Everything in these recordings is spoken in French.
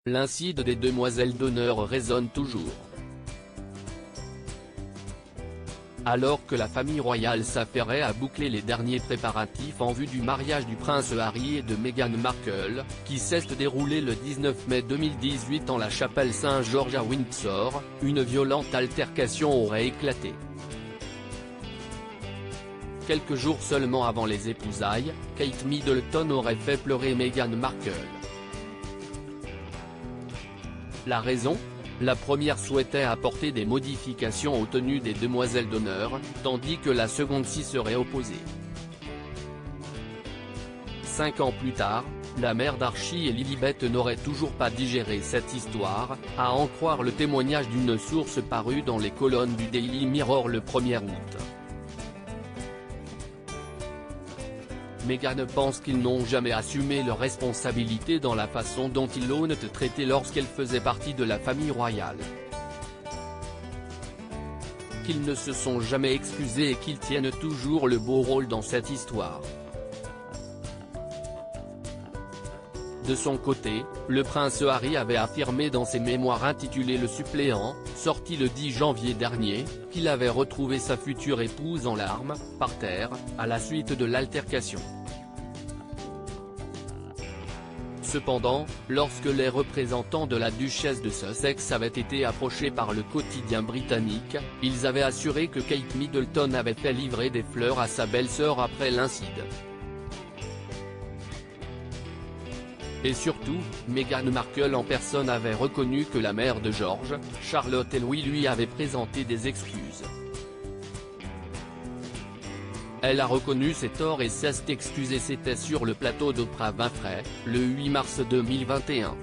L'incide des demoiselles d'honneur résonne toujours. Alors que la famille royale s'affairait à boucler les derniers préparatifs en vue du mariage du prince Harry et de Meghan Markle, qui s'est déroulé le 19 mai 2018 en la chapelle Saint-Georges à Windsor, une violente altercation aurait éclaté. Quelques jours seulement avant les épousailles, Kate Middleton aurait fait pleurer Meghan Markle. La raison ? La première souhaitait apporter des modifications aux tenues des demoiselles d'honneur, tandis que la seconde s'y serait opposée. 5 ans plus tard, la mère d'Archie et Lilibet n'aurait toujours pas digéré cette histoire, à en croire le témoignage d'une source parue dans les colonnes du Daily Mirror le 1er août. Meghan pense qu'ils n'ont jamais assumé leurs responsabilités dans la façon dont ils l'ont traité lorsqu'elle faisait partie de la famille royale. Qu'ils ne se sont jamais excusés et qu'ils tiennent toujours le beau rôle dans cette histoire. De son côté, le prince Harry avait affirmé dans ses mémoires intitulés Le suppléant, sorti le 10 janvier dernier, qu'il avait retrouvé sa future épouse en larmes, par terre, à la suite de l'altercation. Cependant, lorsque les représentants de la duchesse de Sussex avaient été approchés par le quotidien britannique, ils avaient assuré que Kate Middleton avait fait livrer des fleurs à sa belle-sœur après l'incide. Et surtout, Meghan Markle en personne avait reconnu que la mère de George, Charlotte et Louis lui avait présenté des excuses. Elle a reconnu ses torts et s'est excusée. C'était sur le plateau d'Oprah Winfrey, le 8 mars 2021.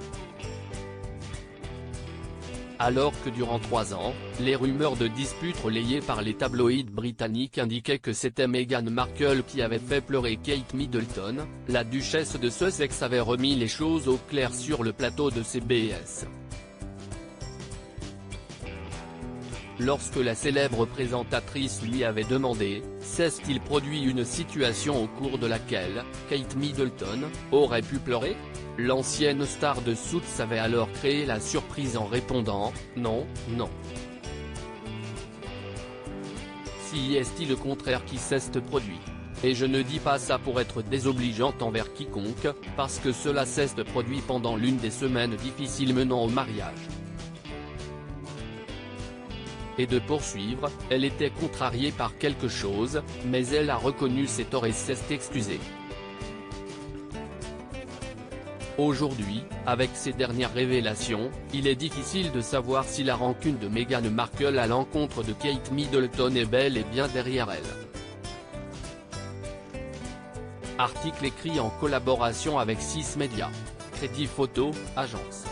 Alors que durant 3 ans, les rumeurs de disputes relayées par les tabloïds britanniques indiquaient que c'était Meghan Markle qui avait fait pleurer Kate Middleton, la duchesse de Sussex avait remis les choses au clair sur le plateau de CBS. Lorsque la célèbre présentatrice lui avait demandé « S'est-il produit une situation au cours de laquelle, Kate Middleton, aurait pu pleurer ?», l'ancienne star de Suits avait alors créé la surprise en répondant « Non, non. Si est-il le contraire qui s'est produit. Et je ne dis pas ça pour être désobligeante envers quiconque, parce que cela s'est produit pendant l'une des semaines difficiles menant au mariage. » Et de poursuivre, elle était contrariée par quelque chose, mais elle a reconnu ses torts et s'est excusée. Aujourd'hui, avec ces dernières révélations, il est difficile de savoir si la rancune de Meghan Markle à l'encontre de Kate Middleton est bel et bien derrière elle. Article écrit en collaboration avec 6 Médias. Crédit Photo, agence.